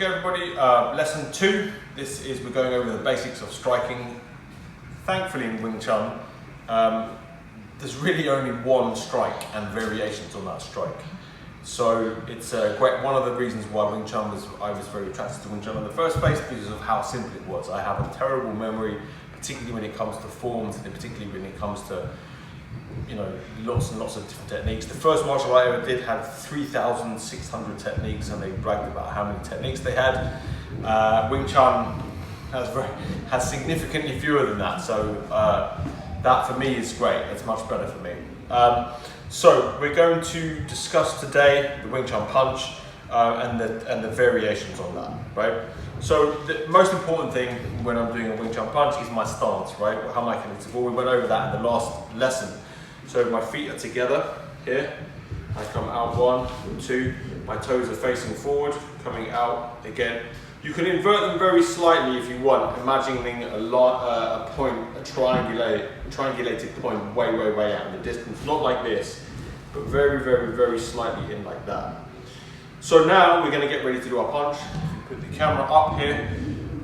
Okay everybody, lesson 2. We're going over the basics of striking. Thankfully in Wing Chun, there's really only one strike and variations on that strike. So it's one of the reasons why I was very attracted to Wing Chun in the first place, because of how simple it was. I have a terrible memory, particularly when it comes to forms, and particularly when it comes to lots and lots of different techniques. The first martial art I ever did had 3,600 techniques, and they bragged about how many techniques they had. Wing Chun has significantly fewer than that, so that for me is great. It's much better for me. So we're going to discuss today the Wing Chun punch and the variations on that, right? So the most important thing when I'm doing a Wing Chun punch is my stance, right? How am I connected? Well, we went over that in the last lesson. So my feet are together here. I come out 1, 2. My toes are facing forward, coming out again. You can invert them very slightly if you want, imagining a point, a triangulated point way out in the distance. Not like this, but very slightly in like that. So now we're going to get ready to do our punch. Put the camera up here.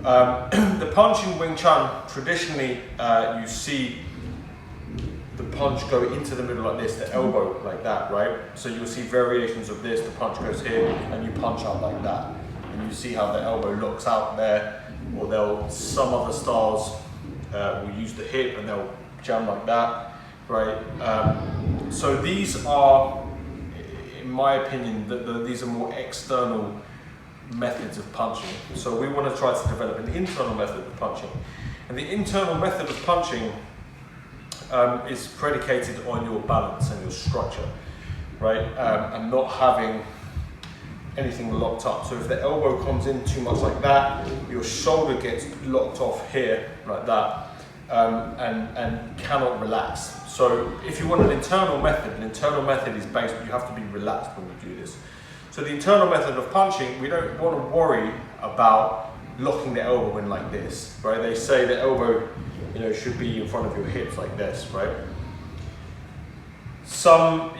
The punch in Wing Chun, traditionally you see the punch go into the middle like this, the elbow like that, right? So you'll see variations of this. The punch goes here and you punch out like that. And you see how the elbow locks out there, or some other styles will use the hip and they'll jam like that, right? So these are, in my opinion, these are more external methods of punching. So we want to try to develop an internal method of punching. And the internal method of punching is predicated on your balance and your structure, right? And not having anything locked up. So if the elbow comes in too much like that, your shoulder gets locked off here like that, and cannot relax. So if you want an internal method is based, you have to be relaxed when you do this. So the internal method of punching, we don't want to worry about locking the elbow in like this, right? They say the elbow, should be in front of your hips like this, right? So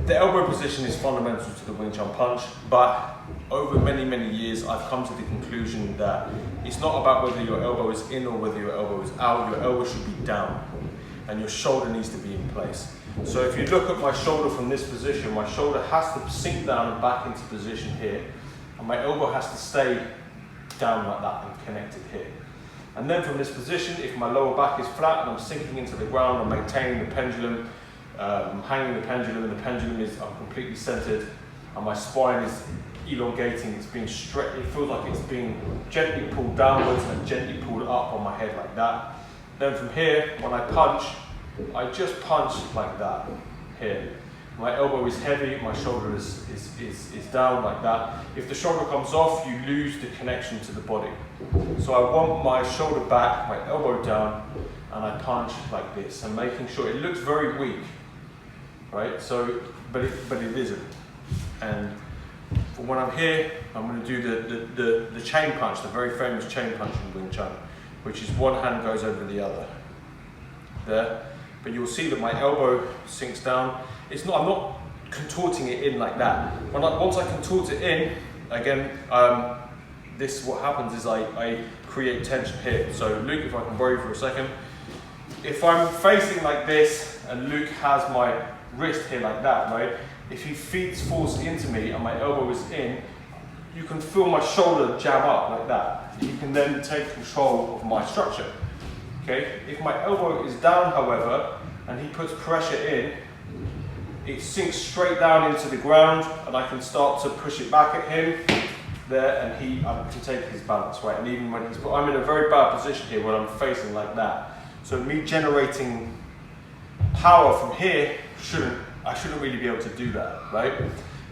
the elbow position is fundamental to the Wing Chun punch, but over many years I've come to the conclusion that it's not about whether your elbow is in or whether your elbow is out. Your elbow should be down and your shoulder needs to be in place. So if you look at my shoulder from this position, my shoulder has to sink down and back into position here, and my elbow has to stay down like that and connected here. And then from this position, if my lower back is flat and I'm sinking into the ground, I'm maintaining the pendulum, I'm hanging the pendulum, and the pendulum I'm completely centered, and my spine is elongating, it's being stretched, it feels like it's being gently pulled downwards and gently pulled up on my head like that. Then from here, when I punch, I just punch like that, here. My elbow is heavy, my shoulder is down like that. If the shoulder comes off, you lose the connection to the body. So I want my shoulder back, my elbow down, and I punch like this, and making sure it looks very weak, right? So, but it isn't. And when I'm here, I'm going to do the chain punch, the very famous chain punch in Wing Chun, which is one hand goes over the other. There, but you'll see that my elbow sinks down. I'm not contorting it in like that. Once I contort it in, again, what happens is I create tension here. So Luke, if I can borrow you for a second. If I'm facing like this and Luke has my wrist here like that, right? If he feeds force into me and my elbow is in, you can feel my shoulder jam up like that. You can then take control of my structure, okay? If my elbow is down, however, and he puts pressure in, it sinks straight down into the ground, and I can start to push it back at him there, and I can take his balance, right? And even when I'm in a very bad position here when I'm facing like that. So me generating power from here, I shouldn't really be able to do that, right?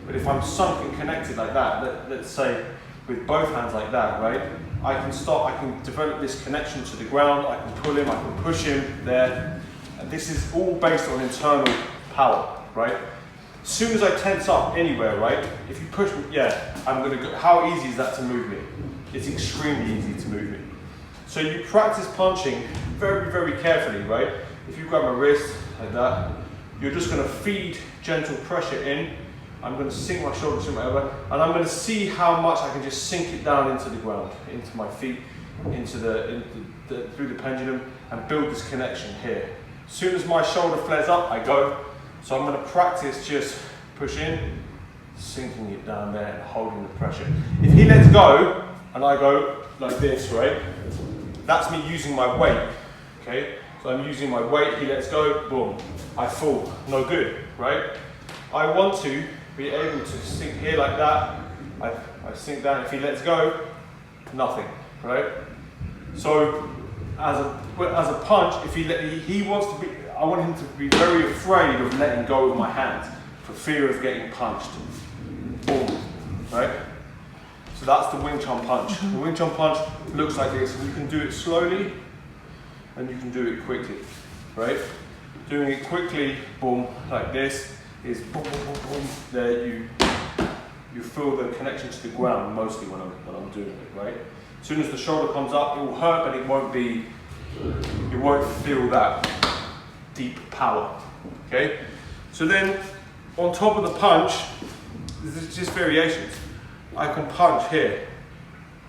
But if I'm sunk and connected like that, let's say with both hands like that, right? I can develop this connection to the ground, I can pull him, I can push him there. And this is all based on internal power, right? As soon as I tense up anywhere, right? If you push me, I'm gonna go. How easy is that to move me? It's extremely easy to move me. So you practice punching very carefully, right? If you grab my wrist like that, you're just gonna feed gentle pressure in, I'm going to sink my shoulder to my elbow, and I'm going to see how much I can just sink it down into the ground, into my feet, through the pendulum, and build this connection here. As soon as my shoulder flares up, I go. So I'm going to practice just push in, sinking it down there and holding the pressure. If he lets go, and I go like this, right? That's me using my weight, okay? So I'm using my weight, he lets go, boom, I fall, no good, right? I want to be able to sink here like that, I sink down, if he lets go, nothing, right? So as a punch, if he wants to be, I want him to be very afraid of letting go of my hand for fear of getting punched. Boom, right? So that's the Wing Chun punch. The Wing Chun punch looks like this. You can do it slowly and you can do it quickly, right? Doing it quickly, boom, like this, is boom, boom, boom, boom. There you feel the connection to the ground mostly when I'm doing it, right? As soon as the shoulder comes up, it will hurt, but you won't feel that deep power, okay? So then, on top of the punch, there's just variations. I can punch here,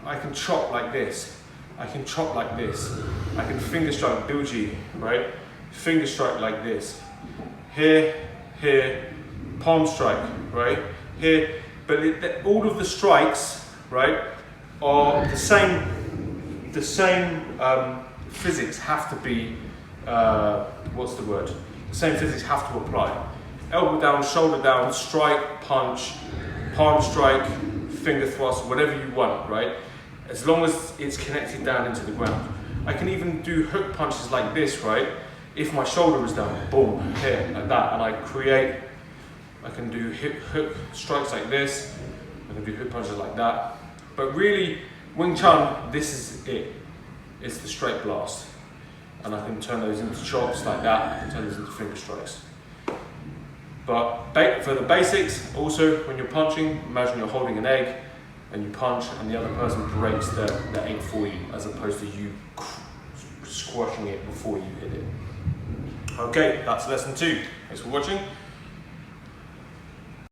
I can chop like this, I can chop like this, I can finger strike, bilji, right? Finger strike like this, here, palm strike, right? Here, but all of the strikes, right, are the same physics have to be, what's the word? The same physics have to apply. Elbow down, shoulder down, strike, punch, palm strike, finger thrust, whatever you want, right? As long as it's connected down into the ground. I can even do hook punches like this, right? If my shoulder is down, boom, here, like that, and I can do hook strikes like this, I can do hook punches like that. But really, Wing Chun, this is it. It's the straight blast. And I can turn those into chops like that, I can turn those into finger strikes. But for the basics, also when you're punching, imagine you're holding an egg and you punch and the other person breaks the egg for you as opposed to you squashing it before you hit it. Okay, that's lesson 2. Thanks for watching.